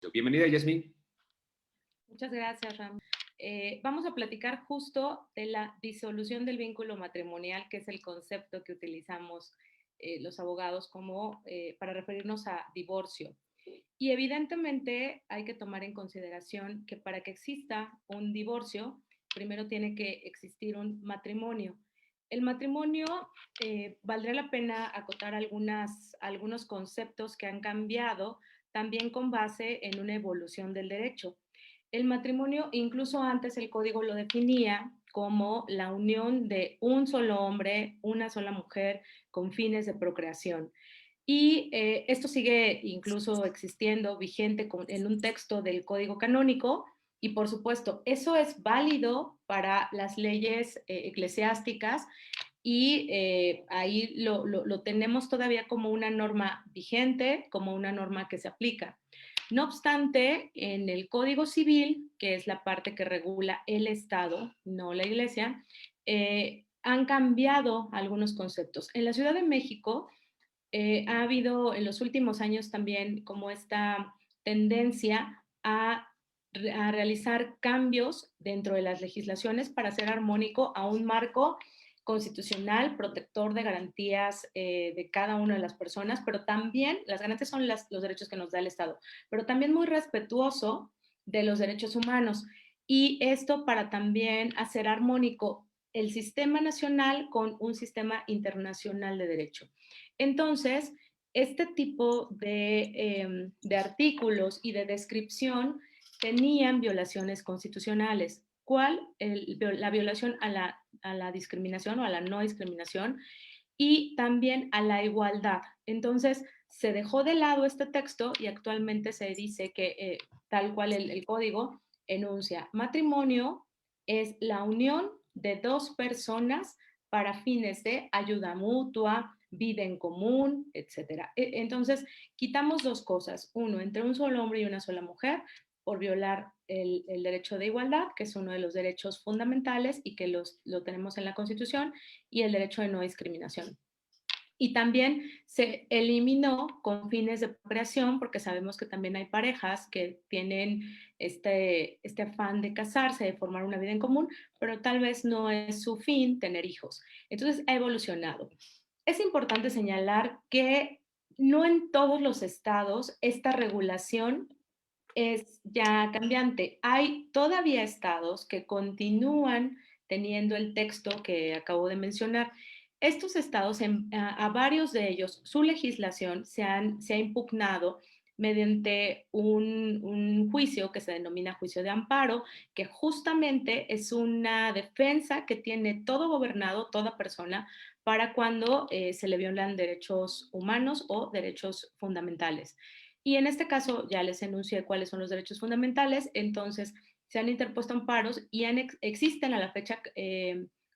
Bienvenida, Yasmin. Muchas gracias, Ram. Vamos a platicar justo de la disolución del vínculo matrimonial, que es el concepto que utilizamos los abogados como para referirnos a divorcio. Y evidentemente hay que tomar en consideración que para que exista un divorcio, primero tiene que existir un matrimonio. El matrimonio, valdría la pena acotar algunos conceptos que han cambiado también con base en una evolución del derecho. El matrimonio, incluso antes el código lo definía como la unión de un solo hombre, una sola mujer con fines de procreación. Y esto sigue incluso existiendo, vigente en un texto del Código Canónico, y por supuesto, eso es válido para las leyes eclesiásticas y ahí lo tenemos todavía como una norma vigente, como una norma que se aplica. No obstante, en el Código Civil, que es la parte que regula el Estado, no la Iglesia, han cambiado algunos conceptos. En la Ciudad de México, ha habido en los últimos años también como esta tendencia a realizar cambios dentro de las legislaciones para hacer armónico a un marco constitucional, protector de garantías de cada una de las personas, pero también las garantías son los derechos que nos da el Estado, pero también muy respetuoso de los derechos humanos. Y esto para también hacer armónico el sistema nacional con un sistema internacional de derecho. Entonces, este tipo de artículos y de descripción tenían violaciones constitucionales. ¿Cuál? La violación a la discriminación o a la no discriminación y también a la igualdad. Entonces, se dejó de lado este texto y actualmente se dice que tal cual el código enuncia, matrimonio es la unión de dos personas para fines de ayuda mutua, vida en común, etcétera. Entonces, quitamos dos cosas. Uno, entre un solo hombre y una sola mujer, por violar el derecho de igualdad, que es uno de los derechos fundamentales y que lo tenemos en la Constitución, y el derecho de no discriminación. Y también se eliminó con fines de procreación, porque sabemos que también hay parejas que tienen este afán de casarse, de formar una vida en común, pero tal vez no es su fin tener hijos. Entonces ha evolucionado. Es importante señalar que no en todos los estados esta regulación es ya cambiante. Hay todavía estados que continúan teniendo el texto que acabo de mencionar. Estos estados, a varios de ellos, su legislación se ha impugnado mediante un juicio que se denomina juicio de amparo, que justamente es una defensa que tiene todo gobernado, toda persona, para cuando se le violan derechos humanos o derechos fundamentales. Y en este caso ya les enuncié cuáles son los derechos fundamentales, entonces se han interpuesto amparos y existen a la fecha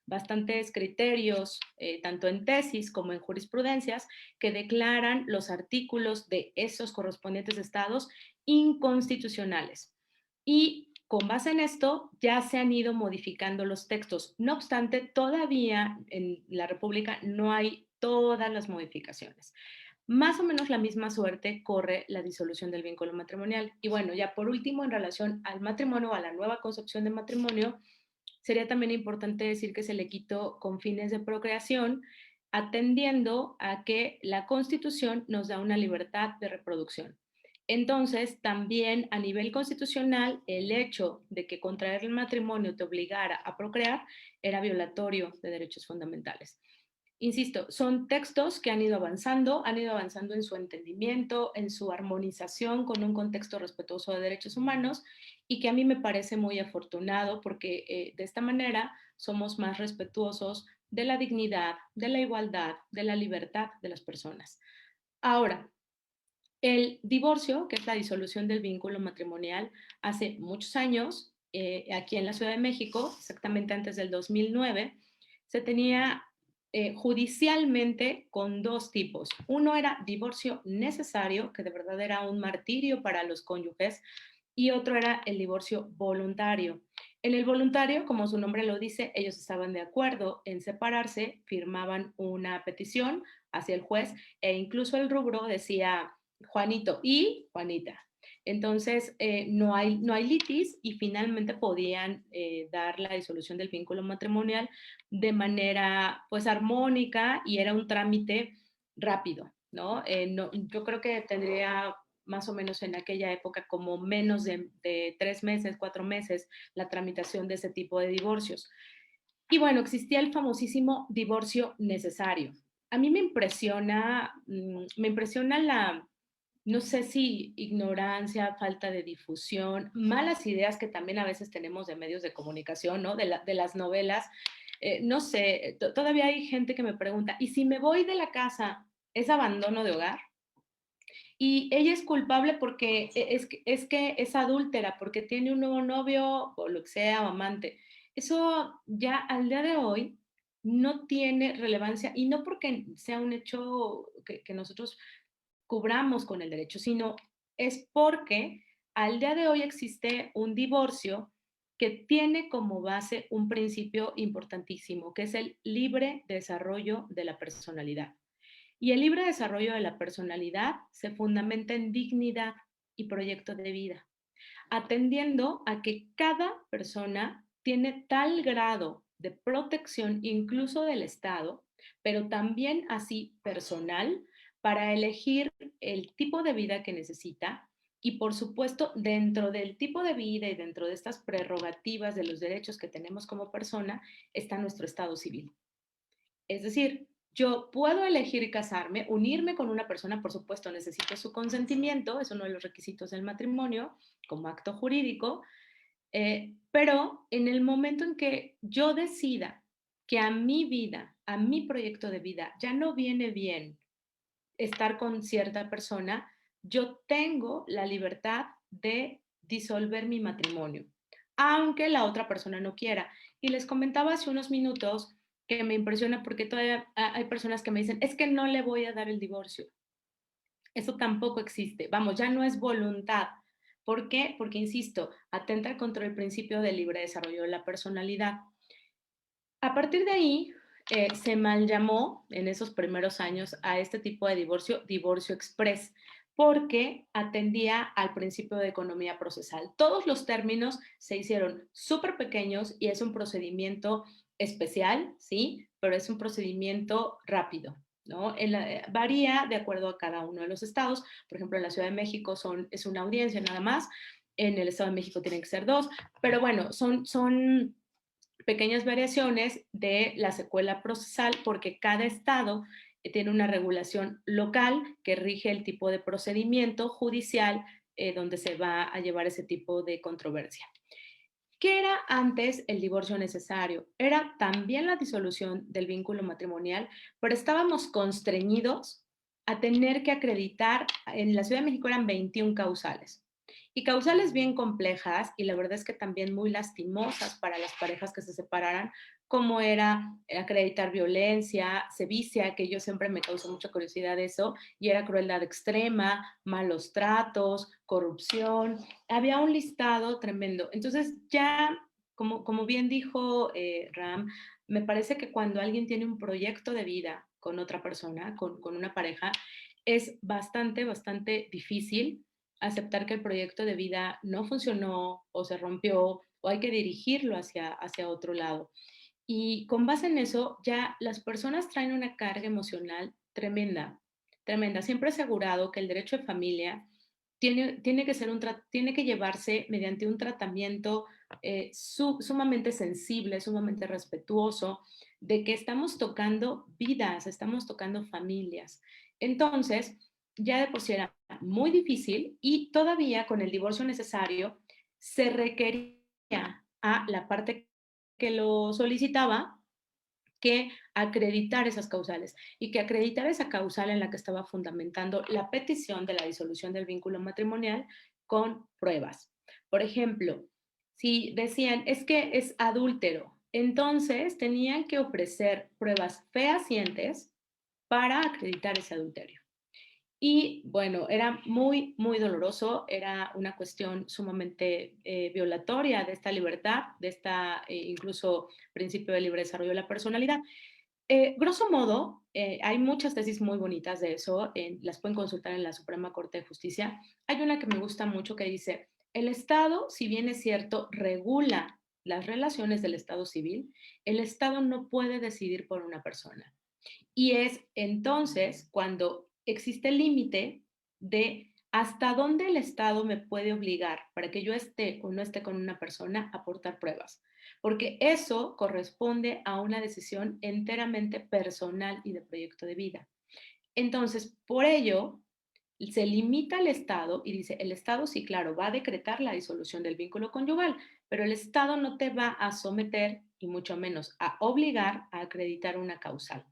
bastantes criterios, tanto en tesis como en jurisprudencias, que declaran los artículos de esos correspondientes estados inconstitucionales. Y con base en esto ya se han ido modificando los textos. No obstante, todavía en la República no hay todas las modificaciones. Más o menos la misma suerte corre la disolución del vínculo matrimonial. Y bueno, ya por último, en relación al matrimonio, a la nueva concepción de matrimonio, sería también importante decir que se le quitó con fines de procreación, atendiendo a que la Constitución nos da una libertad de reproducción. Entonces, también a nivel constitucional, el hecho de que contraer el matrimonio te obligara a procrear era violatorio de derechos fundamentales. Insisto, son textos que han ido avanzando en su entendimiento, en su armonización con un contexto respetuoso de derechos humanos y que a mí me parece muy afortunado porque de esta manera somos más respetuosos de la dignidad, de la igualdad, de la libertad de las personas. Ahora, el divorcio, que es la disolución del vínculo matrimonial, hace muchos años, aquí en la Ciudad de México, exactamente antes del 2009, se tenía judicialmente con dos tipos. Uno era divorcio necesario, que de verdad era un martirio para los cónyuges, y otro era el divorcio voluntario. En el voluntario, como su nombre lo dice, ellos estaban de acuerdo en separarse, firmaban una petición hacia el juez e incluso el rubro decía Juanito y Juanita. Entonces, no hay litis y finalmente podían dar la disolución del vínculo matrimonial de manera pues armónica y era un trámite rápido, ¿no? Yo creo que tendría más o menos en aquella época como menos de 3 meses, 4 meses la tramitación de ese tipo de divorcios. Y bueno, existía el famosísimo divorcio necesario. A mí me impresiona la, no sé si ignorancia, falta de difusión, malas ideas que también a veces tenemos de medios de comunicación, ¿no? De las novelas. No sé, todavía hay gente que me pregunta, ¿y si me voy de la casa, es abandono de hogar? Y ella es culpable porque es que es adúltera, porque tiene un nuevo novio o lo que sea, o amante. Eso ya al día de hoy no tiene relevancia y no porque sea un hecho que nosotros cubramos con el derecho, sino es porque al día de hoy existe un divorcio que tiene como base un principio importantísimo, que es el libre desarrollo de la personalidad. Y el libre desarrollo de la personalidad se fundamenta en dignidad y proyecto de vida, atendiendo a que cada persona tiene tal grado de protección, incluso del Estado, pero también así personal, para elegir el tipo de vida que necesita y, por supuesto, dentro del tipo de vida y dentro de estas prerrogativas de los derechos que tenemos como persona, está nuestro Estado civil. Es decir, yo puedo elegir casarme, unirme con una persona, por supuesto, necesito su consentimiento, es uno de los requisitos del matrimonio como acto jurídico, pero en el momento en que yo decida que a mi vida, a mi proyecto de vida, ya no viene bien estar con cierta persona, yo tengo la libertad de disolver mi matrimonio, aunque la otra persona no quiera. Y les comentaba hace unos minutos que me impresiona porque todavía hay personas que me dicen, es que no le voy a dar el divorcio. Eso tampoco existe. Vamos, ya no es voluntad. ¿Por qué? Porque, insisto, atenta contra el principio del libre desarrollo de la personalidad. A partir de ahí, se mal llamó en esos primeros años a este tipo de divorcio, divorcio express, porque atendía al principio de economía procesal. Todos los términos se hicieron súper pequeños y es un procedimiento especial, ¿sí? Pero es un procedimiento rápido, ¿no? Varía de acuerdo a cada uno de los estados. Por ejemplo, en la Ciudad de México es una audiencia nada más, en el Estado de México tienen que ser dos, pero bueno, son pequeñas variaciones de la secuela procesal porque cada estado tiene una regulación local que rige el tipo de procedimiento judicial donde se va a llevar ese tipo de controversia. ¿Qué era antes el divorcio necesario? Era también la disolución del vínculo matrimonial, pero estábamos constreñidos a tener que acreditar, en la Ciudad de México eran 21 causales, y causales bien complejas y la verdad es que también muy lastimosas para las parejas que se separaran, como era acreditar violencia, sevicia, que yo siempre me causó mucha curiosidad eso, y era crueldad extrema, malos tratos, corrupción, había un listado tremendo. Entonces ya, como bien dijo Ram, me parece que cuando alguien tiene un proyecto de vida con otra persona, con una pareja, es bastante difícil aceptar que el proyecto de vida no funcionó o se rompió o hay que dirigirlo hacia otro lado. Y con base en eso, ya las personas traen una carga emocional tremenda, tremenda. Siempre he asegurado que el derecho de familia tiene que ser tiene que llevarse mediante un tratamiento sumamente sensible, sumamente respetuoso, de que estamos tocando vidas, estamos tocando familias. Entonces, ya de por sí era muy difícil y todavía con el divorcio necesario se requería a la parte que lo solicitaba que acreditar esas causales y que acreditar esa causal en la que estaba fundamentando la petición de la disolución del vínculo matrimonial con pruebas. Por ejemplo, si decían es que es adúltero, entonces tenían que ofrecer pruebas fehacientes para acreditar ese adulterio. Y bueno, era muy doloroso, era una cuestión sumamente violatoria de esta libertad, de esta incluso principio de libre desarrollo de la personalidad. Grosso modo, hay muchas tesis muy bonitas de eso, las pueden consultar en la Suprema Corte de Justicia. Hay una que me gusta mucho que dice, el Estado, si bien es cierto, regula las relaciones del Estado civil, el Estado no puede decidir por una persona. Y es entonces cuando existe el límite de hasta dónde el Estado me puede obligar para que yo esté o no esté con una persona a aportar pruebas, porque eso corresponde a una decisión enteramente personal y de proyecto de vida. Entonces, por ello, se limita al Estado y dice, el Estado sí, claro, va a decretar la disolución del vínculo conyugal, pero el Estado no te va a someter y mucho menos a obligar a acreditar una causal.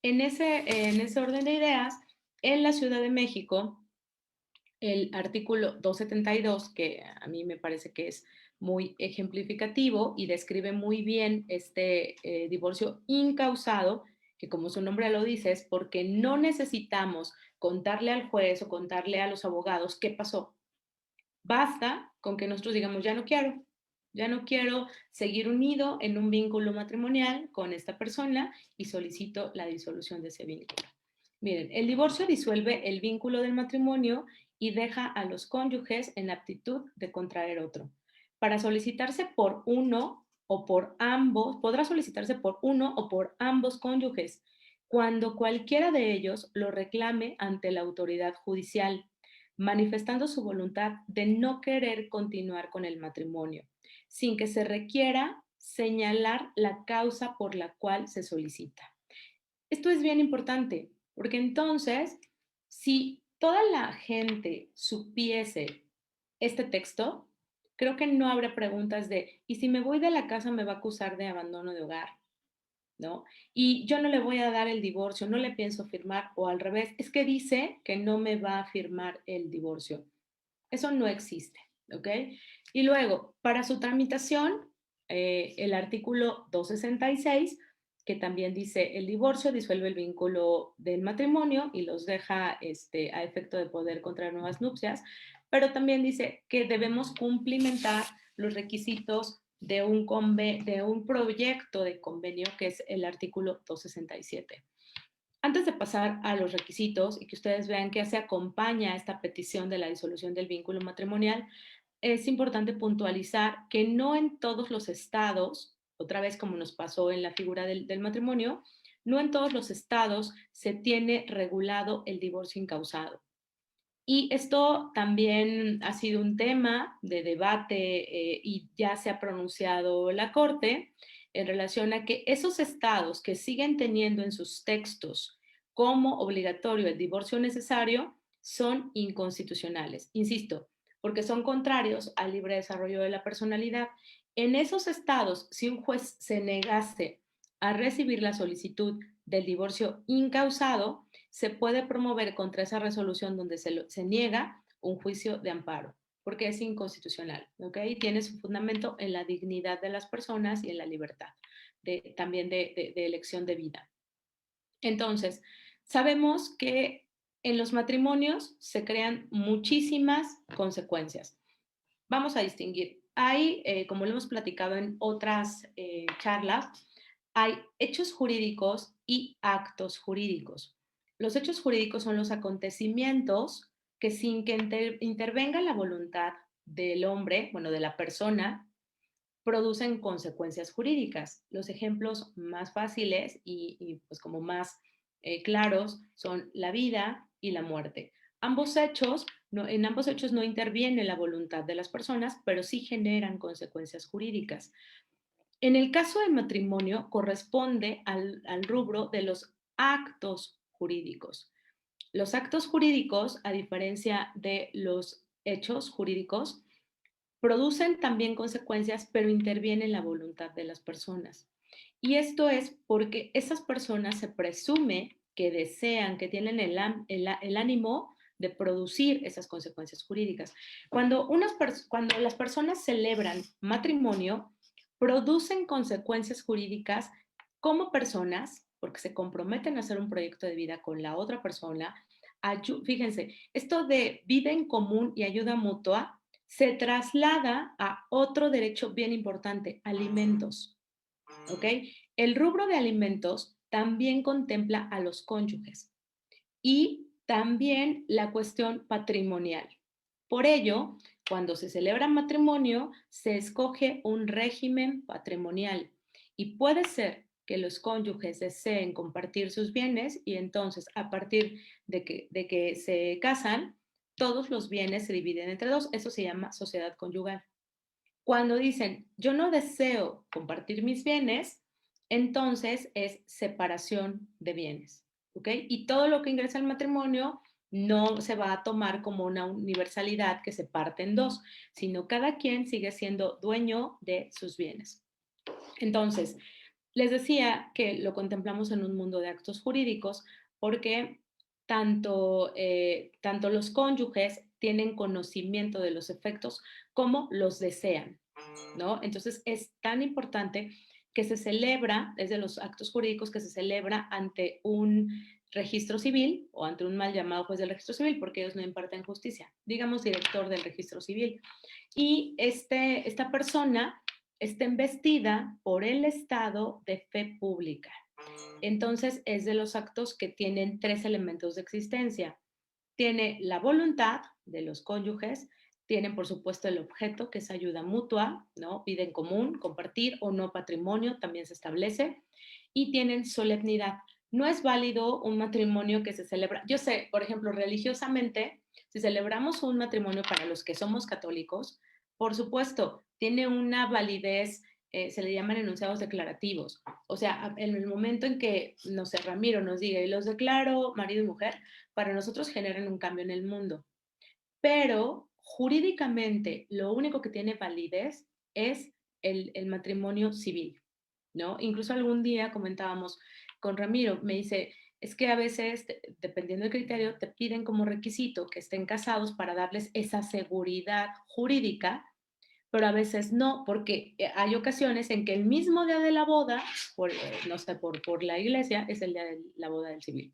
En ese orden de ideas, en la Ciudad de México, el artículo 272, que a mí me parece que es muy ejemplificativo y describe muy bien este divorcio incausado, que como su nombre lo dice, es porque no necesitamos contarle al juez o contarle a los abogados qué pasó. Basta con que nosotros digamos, ya no quiero seguir unido en un vínculo matrimonial con esta persona y solicito la disolución de ese vínculo. Miren, el divorcio disuelve el vínculo del matrimonio y deja a los cónyuges en aptitud de contraer otro. Para solicitarse por uno o por ambos, podrá solicitarse por uno o por ambos cónyuges, cuando cualquiera de ellos lo reclame ante la autoridad judicial, manifestando su voluntad de no querer continuar con el matrimonio, sin que se requiera señalar la causa por la cual se solicita. Esto es bien importante, porque entonces, si toda la gente supiese este texto, creo que no habrá preguntas de, ¿y si me voy de la casa me va a acusar de abandono de hogar? ¿No? Y yo no le voy a dar el divorcio, no le pienso firmar, o al revés, es que dice que no me va a firmar el divorcio. Eso no existe, ¿ok? Y luego, para su tramitación, el artículo 266, que también dice, el divorcio disuelve el vínculo del matrimonio y los deja a efecto de poder contraer nuevas nupcias, pero también dice que debemos cumplimentar los requisitos de un proyecto de convenio, que es el artículo 267. Antes de pasar a los requisitos y que ustedes vean qué se acompaña a esta petición de la disolución del vínculo matrimonial, es importante puntualizar que no en todos los estados, otra vez como nos pasó en la figura del matrimonio, no en todos los estados se tiene regulado el divorcio incausado. Y esto también ha sido un tema de debate y ya se ha pronunciado la Corte en relación a que esos estados que siguen teniendo en sus textos como obligatorio el divorcio necesario son inconstitucionales. Insisto, porque son contrarios al libre desarrollo de la personalidad. En esos estados, si un juez se negase a recibir la solicitud del divorcio incausado, se puede promover contra esa resolución donde se niega un juicio de amparo, porque es inconstitucional, ¿ok? Y tiene su fundamento en la dignidad de las personas y en la libertad, también de elección de vida. Entonces, sabemos que en los matrimonios se crean muchísimas consecuencias. Vamos a distinguir. Hay, como lo hemos platicado en otras charlas, hay hechos jurídicos y actos jurídicos. Los hechos jurídicos son los acontecimientos que sin que intervenga la voluntad del hombre, bueno, de la persona, producen consecuencias jurídicas. Los ejemplos más fáciles pues como más claros son la vida y la muerte. Ambos hechos, en ambos hechos no interviene la voluntad de las personas, pero sí generan consecuencias jurídicas. En el caso del matrimonio corresponde al rubro de los actos jurídicos. Los actos jurídicos, a diferencia de los hechos jurídicos, producen también consecuencias, pero interviene la voluntad de las personas. Y esto es porque esas personas se presume que desean, que tienen el ánimo de producir esas consecuencias jurídicas. Cuando las personas celebran matrimonio, producen consecuencias jurídicas como personas, porque se comprometen a hacer un proyecto de vida con la otra persona. Fíjense, esto de vida en común y ayuda mutua se traslada a otro derecho bien importante, alimentos. ¿Ok? El rubro de alimentos también contempla a los cónyuges y también la cuestión patrimonial. Por ello, cuando se celebra matrimonio, se escoge un régimen patrimonial y puede ser que los cónyuges deseen compartir sus bienes y entonces a partir de que se casan, todos los bienes se dividen entre dos. Eso se llama sociedad conyugal. Cuando dicen, yo no deseo compartir mis bienes, entonces es separación de bienes, ¿ok? Y todo lo que ingresa al matrimonio no se va a tomar como una universalidad que se parte en dos, sino cada quien sigue siendo dueño de sus bienes. Entonces, les decía que lo contemplamos en un mundo de actos jurídicos porque tanto los cónyuges tienen conocimiento de los efectos como los desean, ¿no? Entonces es tan importante que se celebra, es de los actos jurídicos que se celebra ante un registro civil o ante un mal llamado juez del registro civil, porque ellos no imparten justicia, digamos director del registro civil. Y esta persona está investida por el Estado de fe pública. Entonces es de los actos que tienen tres elementos de existencia. Tiene la voluntad de los cónyuges, tienen por supuesto el objeto, que es ayuda mutua, ¿no? Vida en común, compartir o no patrimonio, también se establece, y tienen solemnidad. No es válido un matrimonio que se celebra, yo sé, por ejemplo, religiosamente, si celebramos un matrimonio para los que somos católicos, por supuesto, tiene una validez, se le llaman enunciados declarativos. O sea, en el momento en que, no sé, Ramiro nos diga, y los declaro marido y mujer, para nosotros generan un cambio en el mundo. Pero jurídicamente lo único que tiene validez es el matrimonio civil, ¿no? Incluso algún día comentábamos con Ramiro, me dice, es que a veces, dependiendo del criterio, te piden como requisito que estén casados para darles esa seguridad jurídica, pero a veces no, porque hay ocasiones en que el mismo día de la boda, no sé, por la iglesia, es el día de la boda del civil.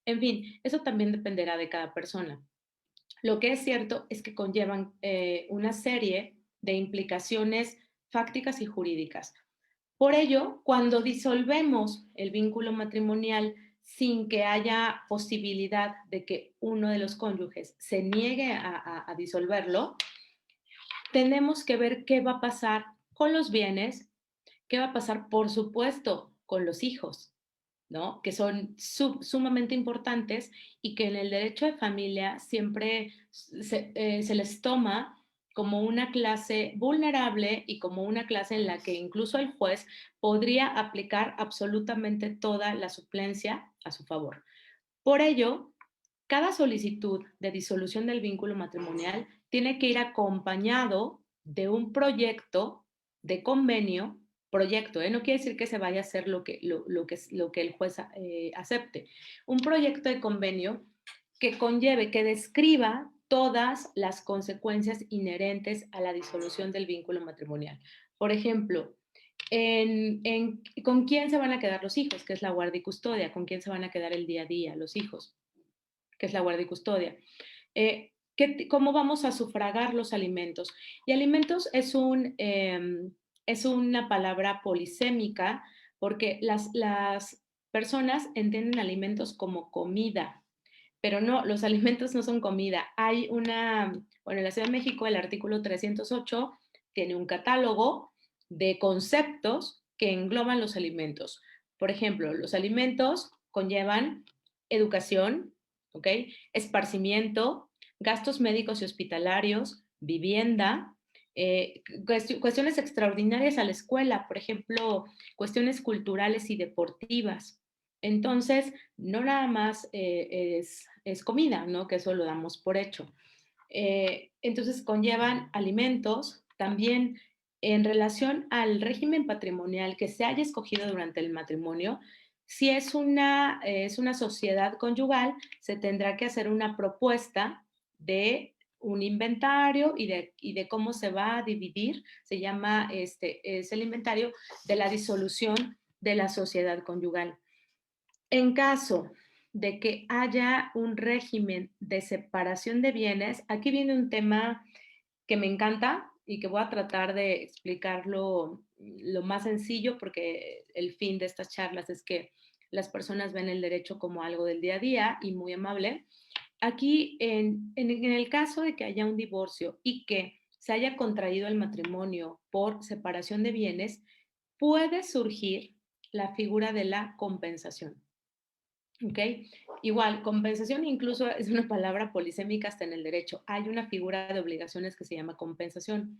En fin, eso también dependerá de cada persona. Lo que es cierto es que conllevan una serie de implicaciones fácticas y jurídicas. Por ello, cuando disolvemos el vínculo matrimonial sin que haya posibilidad de que uno de los cónyuges se niegue a disolverlo, tenemos que ver qué va a pasar con los bienes, qué va a pasar, por supuesto, con los hijos, ¿no? Que son sumamente importantes y que en el derecho de familia siempre se les toma como una clase vulnerable y como una clase en la que incluso el juez podría aplicar absolutamente toda la suplencia a su favor. Por ello, cada solicitud de disolución del vínculo matrimonial tiene que ir acompañado de un proyecto de convenio, proyecto, no quiere decir que se vaya a hacer lo que el juez acepte, un proyecto de convenio que conlleve, que describa todas las consecuencias inherentes a la disolución del vínculo matrimonial. Por ejemplo, ¿con quién se van a quedar los hijos? Que es la guardia y custodia. ¿Con quién se van a quedar el día a día los hijos? Que es la guardia y custodia. ¿Cómo vamos a sufragar los alimentos? Y alimentos es una palabra polisémica porque las personas entienden alimentos como comida, pero no, los alimentos no son comida. Bueno, en la Ciudad de México el artículo 308 tiene un catálogo de conceptos que engloban los alimentos. Por ejemplo, los alimentos conllevan educación, ¿ok? Esparcimiento, gastos médicos y hospitalarios, vivienda, cuestiones extraordinarias a la escuela, por ejemplo, cuestiones culturales y deportivas. Entonces, no nada más es comida, ¿no? Que eso lo damos por hecho. Entonces, conllevan alimentos, también en relación al régimen patrimonial que se haya escogido durante el matrimonio. Si es una sociedad conyugal, se tendrá que hacer una propuesta de un inventario y de cómo se va a dividir, es el inventario de la disolución de la sociedad conyugal. En caso de que haya un régimen de separación de bienes, aquí viene un tema que me encanta y que voy a tratar de explicarlo lo más sencillo, porque el fin de estas charlas es que las personas ven el derecho como algo del día a día y muy amable. Aquí, en el caso de que haya un divorcio y que se haya contraído el matrimonio por separación de bienes, puede surgir la figura de la compensación. ¿Ok? Igual, compensación incluso es una palabra polisémica hasta en el derecho. Hay una figura de obligaciones que se llama compensación,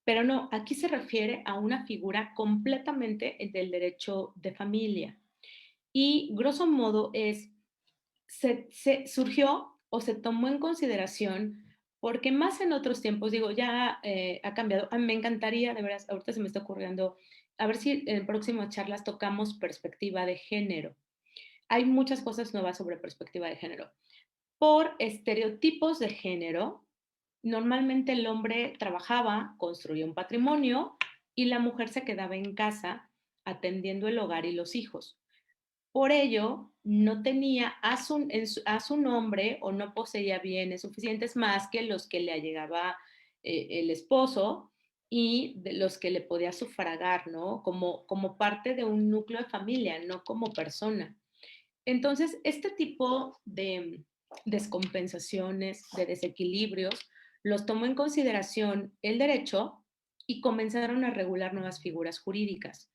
pero no, aquí se refiere a una figura completamente del derecho de familia. Y grosso modo se surgió o se tomó en consideración porque más en otros tiempos, digo, ya ha cambiado. A mí me encantaría, de veras, ahorita se me está ocurriendo, a ver si en próximas charlas tocamos perspectiva de género. Hay muchas cosas nuevas sobre perspectiva de género. Por estereotipos de género, normalmente el hombre trabajaba, construía un patrimonio y la mujer se quedaba en casa atendiendo el hogar y los hijos. Por ello, no tenía a su nombre o no poseía bienes suficientes más que los que le allegaba el esposo y de los que le podía sufragar, ¿no? Como parte de un núcleo de familia, no como persona. Entonces, este tipo de descompensaciones, de desequilibrios, los tomó en consideración el derecho y comenzaron a regular nuevas figuras jurídicas.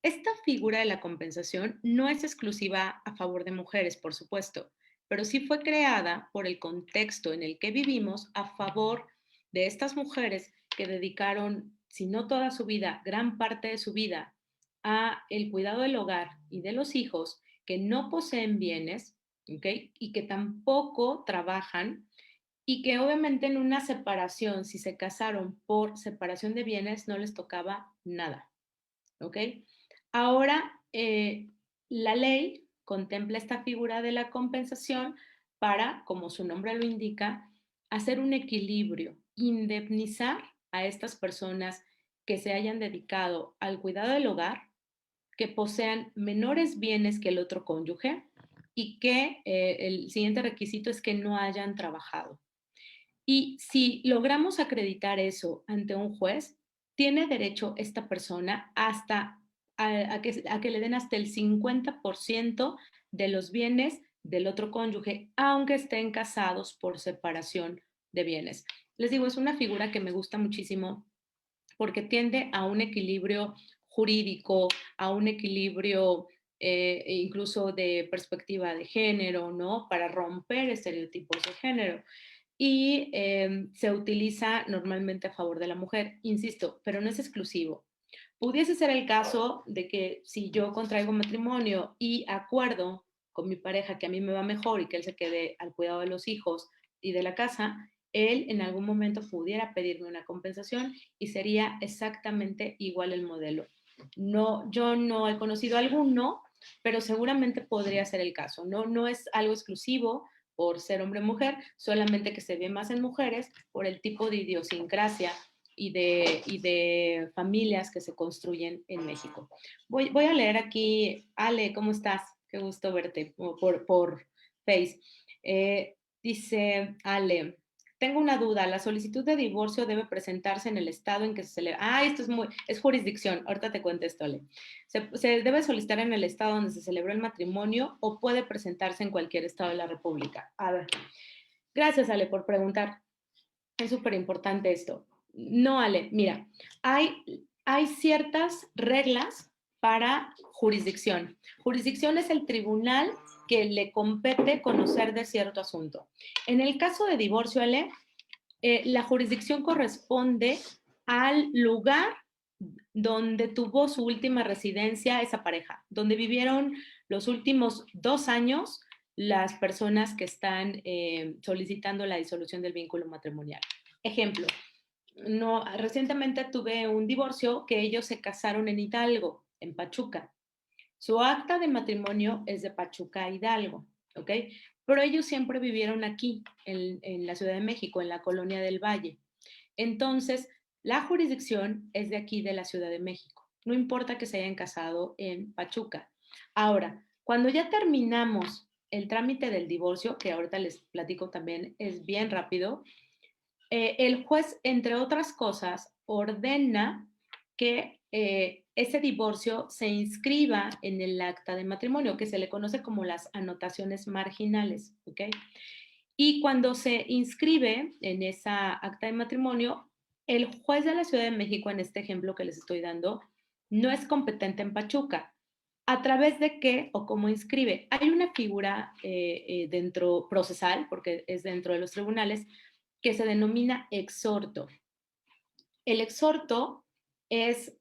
Esta figura de la compensación no es exclusiva a favor de mujeres, por supuesto, pero sí fue creada por el contexto en el que vivimos a favor de estas mujeres que dedicaron, si no toda su vida, gran parte de su vida a el cuidado del hogar y de los hijos que no poseen bienes, ¿ok? Y que tampoco trabajan y que obviamente en una separación, si se casaron por separación de bienes, no les tocaba nada, ¿ok? Ahora, la ley contempla esta figura de la compensación para, como su nombre lo indica, hacer un equilibrio, indemnizar a estas personas que se hayan dedicado al cuidado del hogar, que posean menores bienes que el otro cónyuge y que el siguiente requisito es que no hayan trabajado. Y si logramos acreditar eso ante un juez, tiene derecho esta persona hasta a que le den hasta el 50% de los bienes del otro cónyuge, aunque estén casados por separación de bienes. Les digo, es una figura que me gusta muchísimo porque tiende a un equilibrio jurídico, a un equilibrio incluso de perspectiva de género, ¿no? Para romper estereotipos de género y se utiliza normalmente a favor de la mujer, insisto, pero no es exclusivo. Pudiese ser el caso de que si yo contraigo matrimonio y acuerdo con mi pareja que a mí me va mejor y que él se quede al cuidado de los hijos y de la casa, él en algún momento pudiera pedirme una compensación y sería exactamente igual el modelo. No, yo no he conocido alguno, pero seguramente podría ser el caso. No, no es algo exclusivo por ser hombre-mujer, solamente que se ve más en mujeres por el tipo de idiosincrasia y de familias que se construyen en México. Voy a leer aquí, Ale, ¿cómo estás? Qué gusto verte por Face. Dice Ale, tengo una duda, la solicitud de divorcio debe presentarse en el estado en que se celebra. Ah, esto es jurisdicción, ahorita te contesto, Ale. Se debe solicitar en el estado donde se celebró el matrimonio o puede presentarse en cualquier estado de la República. A ver, gracias, Ale, por preguntar. Es súper importante esto. No, Ale, mira, hay ciertas reglas para jurisdicción. Jurisdicción es el tribunal que le compete conocer de cierto asunto. En el caso de divorcio, Ale, la jurisdicción corresponde al lugar donde tuvo su última residencia esa pareja, donde vivieron los últimos 2 años las personas que están solicitando la disolución del vínculo matrimonial. Ejemplo, no, recientemente tuve un divorcio que ellos se casaron en Hidalgo, en Pachuca. Su acta de matrimonio es de Pachuca, Hidalgo, ¿ok? Pero ellos siempre vivieron aquí, en la Ciudad de México, en la Colonia del Valle. Entonces, la jurisdicción es de aquí, de la Ciudad de México. No importa que se hayan casado en Pachuca. Ahora, cuando ya terminamos el trámite del divorcio, que ahorita les platico también, es bien rápido, el juez, entre otras cosas, ordena que ese divorcio se inscriba en el acta de matrimonio, que se le conoce como las anotaciones marginales, ¿ok? Y cuando se inscribe en esa acta de matrimonio, el juez de la Ciudad de México, en este ejemplo que les estoy dando, no es competente en Pachuca. ¿A través de qué o cómo inscribe? Hay una figura dentro procesal, porque es dentro de los tribunales, que se denomina exhorto. El exhorto es,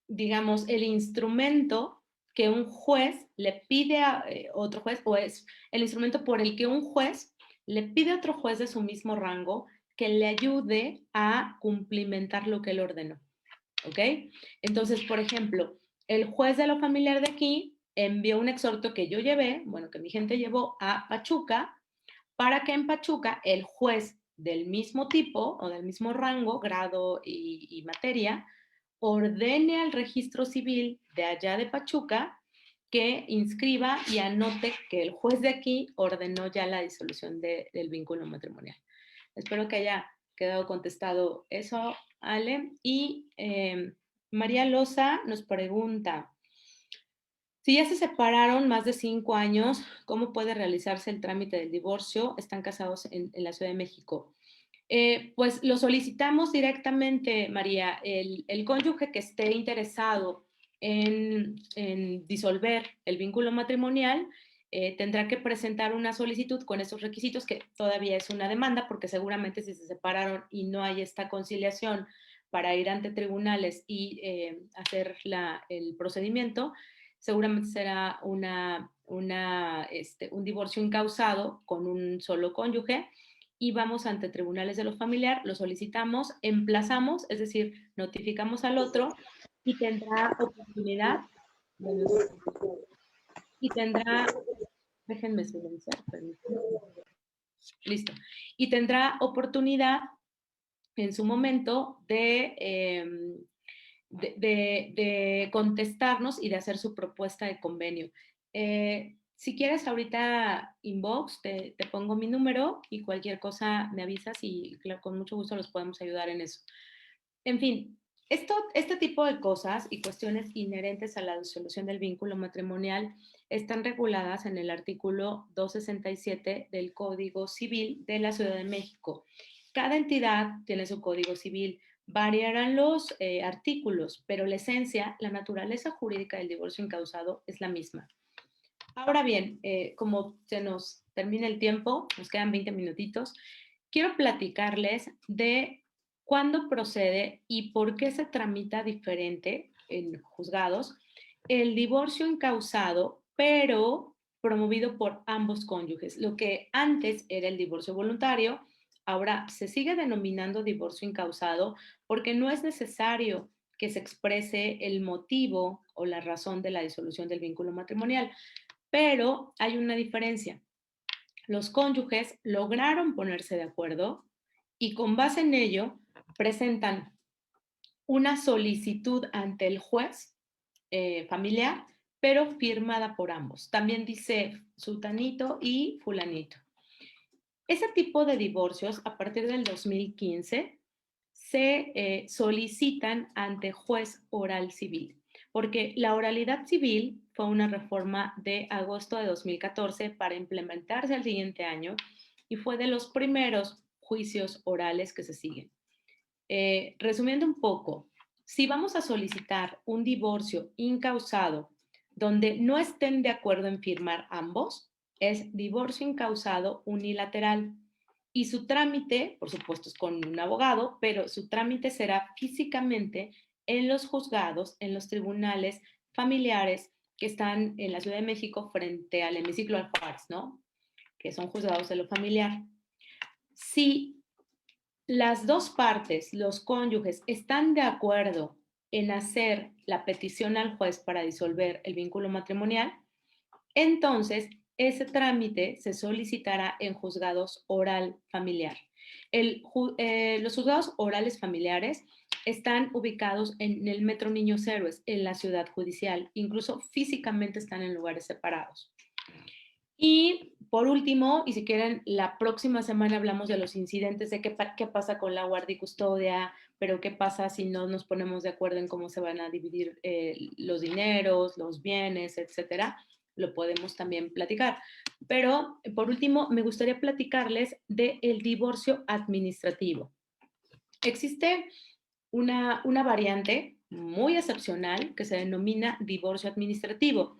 digamos, el instrumento que un juez le pide a otro juez, o es el instrumento por el que un juez le pide a otro juez de su mismo rango que le ayude a cumplimentar lo que él ordenó. ¿Ok? Entonces, por ejemplo, el juez de lo familiar de aquí envió un exhorto que yo llevé, bueno, que mi gente llevó a Pachuca, para que en Pachuca el juez del mismo tipo o del mismo rango, grado y materia, ordene al registro civil de allá de Pachuca que inscriba y anote que el juez de aquí ordenó ya la disolución del vínculo matrimonial. Espero que haya quedado contestado eso, Ale. Y María Loza nos pregunta, si ya se separaron más de 5 años, ¿cómo puede realizarse el trámite del divorcio? Están casados en la Ciudad de México. Pues lo solicitamos directamente, María. El cónyuge que esté interesado en disolver el vínculo matrimonial tendrá que presentar una solicitud con esos requisitos, que todavía es una demanda, porque seguramente si se separaron y no hay esta conciliación para ir ante tribunales y hacer el procedimiento, seguramente será un divorcio incausado con un solo cónyuge y vamos ante tribunales de lo familiar, lo solicitamos, emplazamos, es decir, notificamos al otro y tendrá oportunidad, y tendrá, déjenme silenciar, permítanme. Listo, y tendrá oportunidad en su momento de contestarnos y de hacer su propuesta de convenio. Si quieres, ahorita inbox, te pongo mi número y cualquier cosa me avisas y claro, con mucho gusto los podemos ayudar en eso. En fin, este tipo de cosas y cuestiones inherentes a la disolución del vínculo matrimonial están reguladas en el artículo 267 del Código Civil de la Ciudad de México. Cada entidad tiene su Código Civil. Variarán los artículos, pero la esencia, la naturaleza jurídica del divorcio incausado es la misma. Ahora bien, como se nos termina el tiempo, nos quedan 20 minutitos, quiero platicarles de cuándo procede y por qué se tramita diferente en juzgados el divorcio incausado, pero promovido por ambos cónyuges. Lo que antes era el divorcio voluntario, ahora se sigue denominando divorcio incausado porque no es necesario que se exprese el motivo o la razón de la disolución del vínculo matrimonial. Pero hay una diferencia. Los cónyuges lograron ponerse de acuerdo y con base en ello presentan una solicitud ante el juez familiar, pero firmada por ambos. También dice sultanito y fulanito. Ese tipo de divorcios, a partir del 2015, se solicitan ante juez oral civil, porque la oralidad civil fue una reforma de agosto de 2014 para implementarse al siguiente año y fue de los primeros juicios orales que se siguen. Resumiendo un poco, si vamos a solicitar un divorcio incausado donde no estén de acuerdo en firmar ambos, es divorcio incausado unilateral. Y su trámite, por supuesto, es con un abogado, pero su trámite será físicamente en los juzgados, en los tribunales familiares que están en la Ciudad de México frente al hemiciclo Alfares, ¿no? Que son juzgados de lo familiar. Si las dos partes, los cónyuges, están de acuerdo en hacer la petición al juez para disolver el vínculo matrimonial, entonces ese trámite se solicitará en juzgados oral familiar. Los juzgados orales familiares están ubicados en el Metro Niños Héroes, en la ciudad judicial, incluso físicamente están en lugares separados. Y por último, y si quieren, la próxima semana hablamos de los incidentes, de qué pasa con la guardia y custodia, pero ¿qué pasa si no nos ponemos de acuerdo en cómo se van a dividir los dineros, los bienes, etcétera? Lo podemos también platicar. Pero, por último, me gustaría platicarles del divorcio administrativo. Existe una variante muy excepcional que se denomina divorcio administrativo.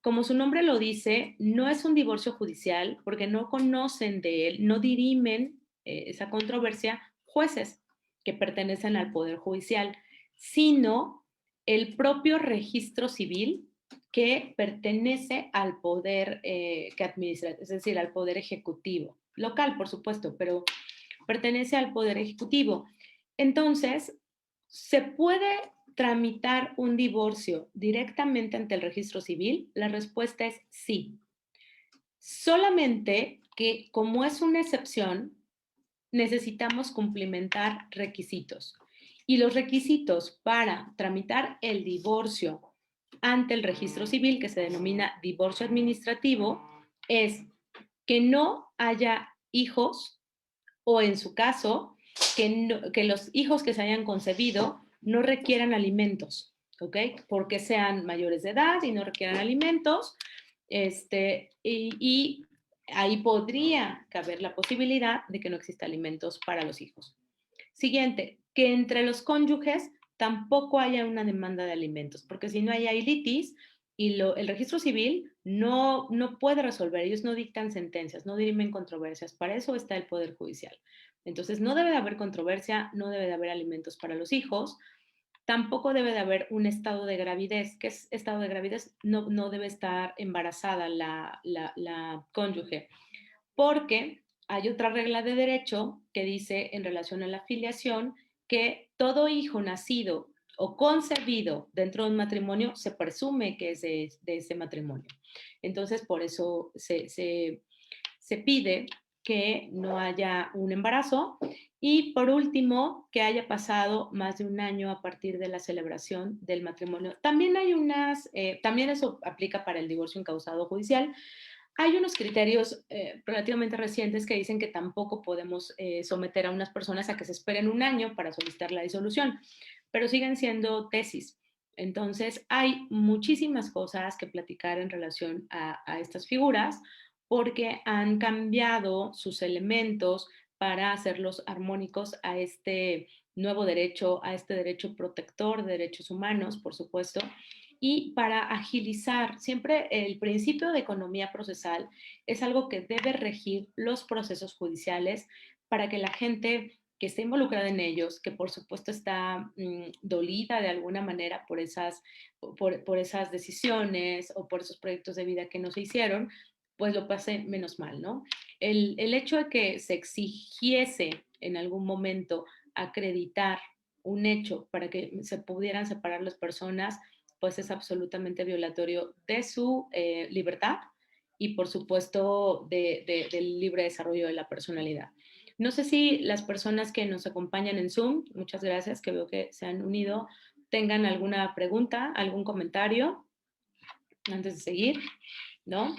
Como su nombre lo dice, no es un divorcio judicial porque no conocen de él, no dirimen esa controversia jueces que pertenecen al Poder Judicial, sino el propio registro civil que pertenece al poder que administra, es decir, al poder ejecutivo, local, por supuesto, pero pertenece al poder ejecutivo. Entonces, ¿se puede tramitar un divorcio directamente ante el registro civil? La respuesta es sí. Solamente que como es una excepción, necesitamos cumplimentar requisitos. Y los requisitos para tramitar el divorcio ante el registro civil, que se denomina divorcio administrativo, es que no haya hijos o en su caso, que los hijos que se hayan concebido no requieran alimentos, ¿ok? Porque sean mayores de edad y no requieran alimentos, y ahí podría caber la posibilidad de que no exista alimentos para los hijos. Siguiente, que entre los cónyuges tampoco haya una demanda de alimentos, porque si no hay litis y el registro civil no puede resolver, ellos no dictan sentencias, no dirimen controversias, para eso está el Poder Judicial. Entonces, no debe de haber controversia, no debe de haber alimentos para los hijos, tampoco debe de haber un estado de gravidez. ¿Qué es estado de gravidez? No debe estar embarazada la cónyuge, porque hay otra regla de derecho que dice en relación a la filiación que todo hijo nacido o concebido dentro de un matrimonio se presume que es de ese matrimonio. Entonces, por eso se pide que no haya un embarazo y por último, que haya pasado más de un año a partir de la celebración del matrimonio. También hay también eso aplica para el divorcio incausado judicial. Hay unos criterios relativamente recientes que dicen que tampoco podemos someter a unas personas a que se esperen un año para solicitar la disolución, pero siguen siendo tesis. Entonces, hay muchísimas cosas que platicar en relación a estas figuras porque han cambiado sus elementos para hacerlos armónicos a este nuevo derecho, a este derecho protector de derechos humanos, por supuesto, y para agilizar. Siempre el principio de economía procesal es algo que debe regir los procesos judiciales para que la gente que esté involucrada en ellos, que por supuesto está dolida de alguna manera por esas decisiones o por esos proyectos de vida que no se hicieron, pues lo pase menos mal, ¿no? El hecho de que se exigiese en algún momento acreditar un hecho para que se pudieran separar las personas, pues es absolutamente violatorio de su libertad y por supuesto del libre desarrollo de la personalidad. No sé si las personas que nos acompañan en Zoom, muchas gracias, que veo que se han unido, tengan alguna pregunta, algún comentario antes de seguir, ¿no?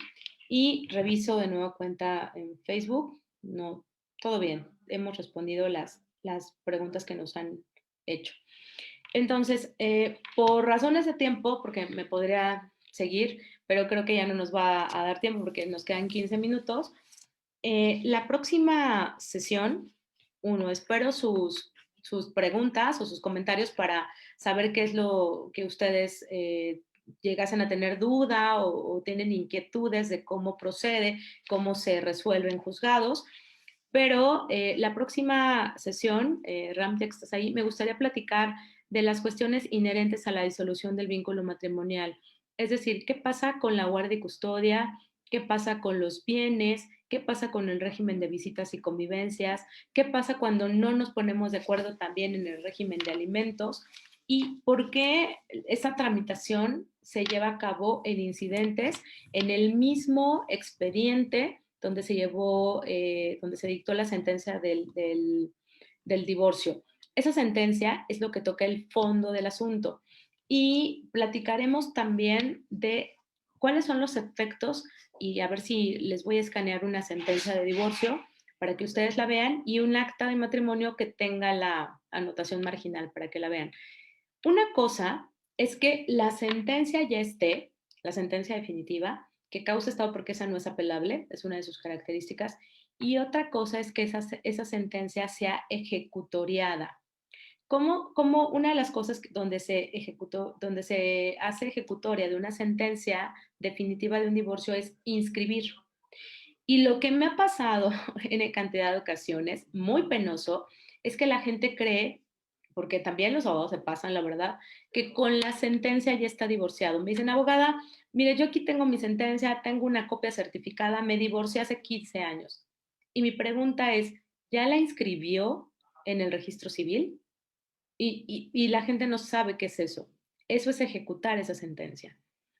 Y reviso de nuevo cuenta en Facebook. No, todo bien. Hemos respondido las preguntas que nos han hecho. Entonces, por razones de tiempo, porque me podría seguir, pero creo que ya no nos va a dar tiempo porque nos quedan 15 minutos. La próxima sesión, espero sus preguntas o sus comentarios para saber qué es lo que ustedes llegasen a tener duda o tienen inquietudes de cómo procede, cómo se resuelve en juzgados. Pero la próxima sesión, Ram, ya que estás ahí, me gustaría platicar de las cuestiones inherentes a la disolución del vínculo matrimonial. Es decir, ¿qué pasa con la guardia y custodia? ¿Qué pasa con los bienes? ¿Qué pasa con el régimen de visitas y convivencias? ¿Qué pasa cuando no nos ponemos de acuerdo también en el régimen de alimentos? ¿Y por qué esa tramitación se lleva a cabo en incidentes en el mismo expediente donde donde se dictó la sentencia del divorcio? Esa sentencia es lo que toca el fondo del asunto. Y platicaremos también de cuáles son los efectos, y a ver si les voy a escanear una sentencia de divorcio, para que ustedes la vean y un acta de matrimonio que tenga la anotación marginal para que la vean. Una cosa es que la sentencia ya esté, la sentencia definitiva, que causa estado porque esa no es apelable, es una de sus características, y otra cosa es que esa sentencia sea ejecutoriada. Como una de las cosas donde se hace ejecutoria de una sentencia definitiva de un divorcio es inscribir. Y lo que me ha pasado en cantidad de ocasiones, muy penoso, es que la gente cree, porque también los abogados se pasan, la verdad, que con la sentencia ya está divorciado. Me dicen, abogada, mire, yo aquí tengo mi sentencia, tengo una copia certificada, me divorcié hace 15 años. Y mi pregunta es, ¿ya la inscribió en el registro civil? Y la gente no sabe qué es eso. Eso es ejecutar esa sentencia.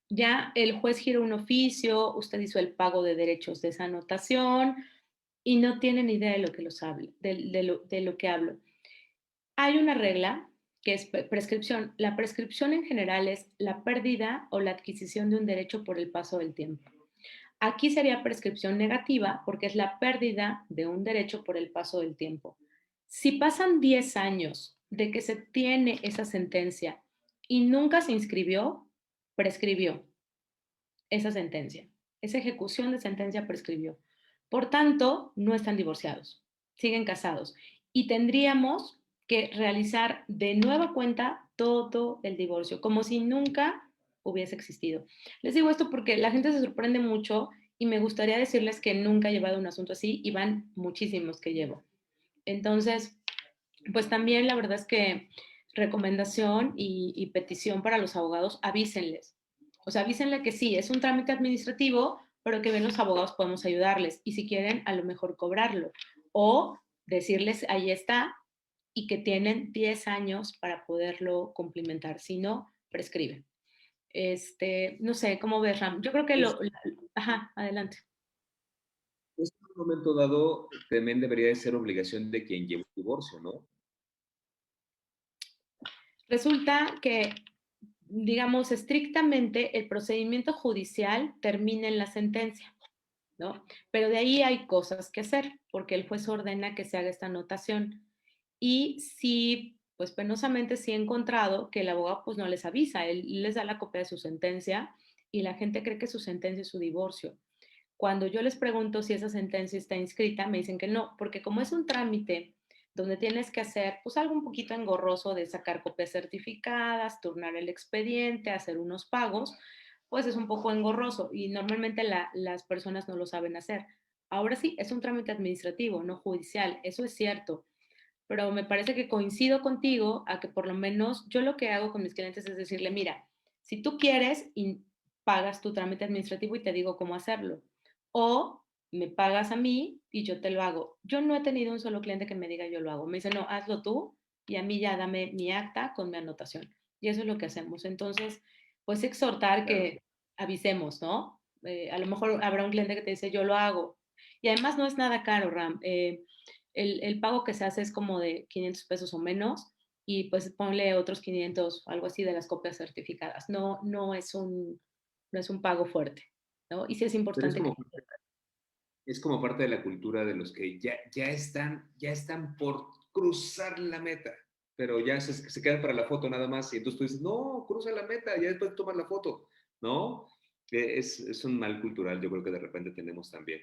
Ya el juez giró un oficio, usted hizo el pago de derechos de esa anotación y no tiene ni idea de lo que los hablo, de lo que hablo. Hay una regla que es prescripción. La prescripción en general es la pérdida o la adquisición de un derecho por el paso del tiempo. Aquí sería prescripción negativa porque es la pérdida de un derecho por el paso del tiempo. Si pasan 10 años de que se tiene esa sentencia y nunca se inscribió, prescribió esa sentencia. Esa ejecución de sentencia prescribió. Por tanto, no están divorciados, siguen casados. Y tendríamos que realizar de nueva cuenta todo el divorcio, como si nunca hubiese existido. Les digo esto porque la gente se sorprende mucho y me gustaría decirles que nunca he llevado un asunto así y van muchísimos que llevo. Entonces, pues también la verdad es que recomendación y petición para los abogados, avísenles. O sea, avísenle que sí, es un trámite administrativo, pero que bien los abogados podemos ayudarles. Y si quieren, a lo mejor cobrarlo. O decirles, ahí está, y que tienen 10 años para poderlo cumplimentar. Si no, prescriben. No sé, ¿cómo ves, Ram? Yo creo que Pues, ajá, adelante. esto en un momento dado también debería de ser obligación de quien lleva un divorcio, ¿no? Resulta que, digamos, estrictamente el procedimiento judicial termina en la sentencia, ¿no? Pero de ahí hay cosas que hacer, porque el juez ordena que se haga esta anotación. Y sí, pues penosamente sí he encontrado que el abogado pues no les avisa, él les da la copia de su sentencia y la gente cree que su sentencia es su divorcio. Cuando yo les pregunto si esa sentencia está inscrita, me dicen que no, porque como es un trámite donde tienes que hacer pues algo un poquito engorroso de sacar copias certificadas, turnar el expediente, hacer unos pagos, pues es un poco engorroso y normalmente las personas no lo saben hacer. Ahora sí, es un trámite administrativo, no judicial, eso es cierto, pero me parece que coincido contigo a que por lo menos yo lo que hago con mis clientes es decirle, mira, si tú quieres y pagas tu trámite administrativo y te digo cómo hacerlo, o me pagas a mí y yo te lo hago. Yo no he tenido un solo cliente que me diga yo lo hago. Me dice, no, hazlo tú y a mí ya dame mi acta con mi anotación. Y eso es lo que hacemos. Entonces, pues exhortar Claro. que avisemos, ¿no? A lo mejor habrá un cliente que te dice, yo lo hago. Y además no es nada caro, Ram. El pago que se hace es como de 500 pesos o menos y pues ponle otros 500, algo así de las copias certificadas. No es un pago fuerte, ¿no? Y sí es Pero importante que... es como parte de la cultura de los que ya están por cruzar la meta, pero ya se quedan para la foto nada más y entonces tú dices, no, cruza la meta, ya después tomas la foto, ¿no? Es un mal cultural, yo creo que de repente tenemos también.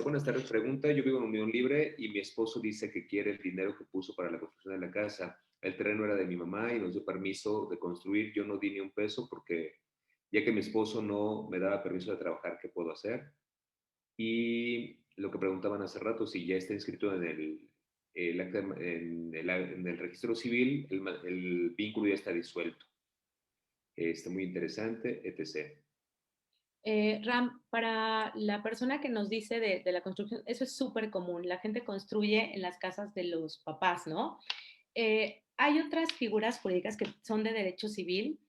Buenas tardes, pregunta. Yo vivo en unión libre y mi esposo dice que quiere el dinero que puso para la construcción de la casa. El terreno era de mi mamá y nos dio permiso de construir. Yo no di ni un peso porque ya que mi esposo no me daba permiso de trabajar, ¿qué puedo hacer? Y lo que preguntaban hace rato, si ya está inscrito en en el registro civil, el vínculo ya está disuelto. Está muy interesante, etc. Ram, para la persona que nos dice de la construcción, eso es súper común. La gente construye en las casas de los papás, ¿no? Hay otras figuras jurídicas que son de derecho civil.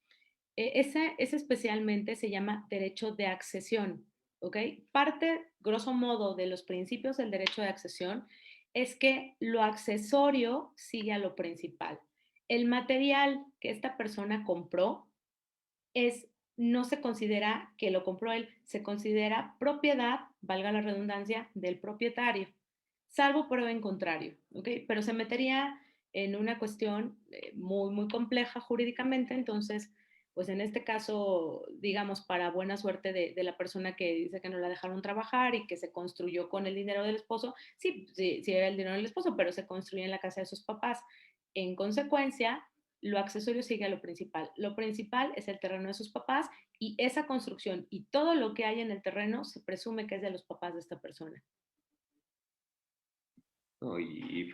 Ese especialmente se llama derecho de accesión, ¿ok? Parte, grosso modo, de los principios del derecho de accesión es que lo accesorio sigue a lo principal. El material que esta persona compró no se considera que lo compró él, se considera propiedad, valga la redundancia, del propietario. salvo prueba en contrario, ¿ok? Pero se metería en una cuestión muy, muy compleja jurídicamente, entonces, pues en este caso, digamos, para buena suerte de la persona que dice que no la dejaron trabajar y que se construyó con el dinero del esposo, sí, sí, sí era el dinero del esposo, pero se construye en la casa de sus papás. En consecuencia, lo accesorio sigue a lo principal. Lo principal es el terreno de sus papás y esa construcción y todo lo que hay en el terreno se presume que es de los papás de esta persona. ¿no? Y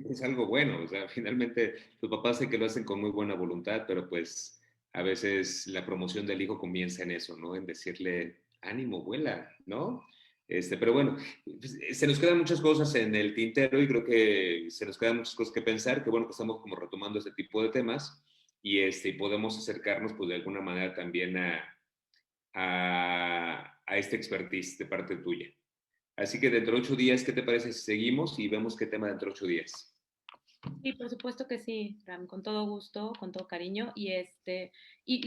es algo bueno, o sea, finalmente tus papás sé que lo hacen con muy buena voluntad, pero pues a veces la promoción del hijo comienza en eso, ¿no? En decirle, ánimo, vuela, ¿no? Pero bueno, pues, se nos quedan muchas cosas en el tintero y creo que se nos quedan muchas cosas que pensar, que bueno que estamos como retomando este tipo de temas y podemos acercarnos pues de alguna manera también a esta expertise de parte tuya. Así que dentro de 8 días, ¿qué te parece si seguimos y vemos qué tema dentro de 8 días? Sí, por supuesto que sí, Ram, con todo gusto, con todo cariño, y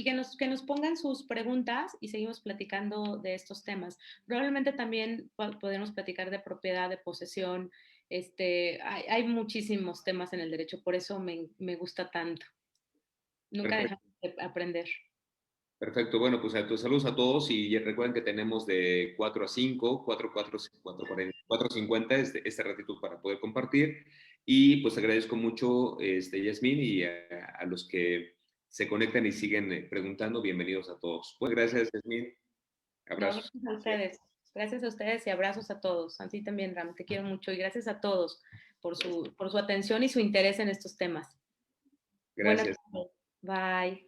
que nos pongan sus preguntas y seguimos platicando de estos temas. Probablemente también podemos platicar de propiedad, de posesión, hay muchísimos temas en el derecho, por eso me gusta tanto. Nunca Perfecto, dejamos de aprender. perfecto. Bueno, pues a tus saludos a todos y recuerden que tenemos de 4 a 5, 4:50 este ratito para poder compartir. Y pues agradezco mucho, Yasmín, y a los que se conectan y siguen preguntando, bienvenidos a todos. Pues gracias, Yasmín. No, Abrazos. gracias a ustedes. Gracias a ustedes y abrazos a todos. A ti también, Ram, te quiero mucho y gracias a todos por su atención y su interés en estos temas. Buenas Gracias. tardes. Bye.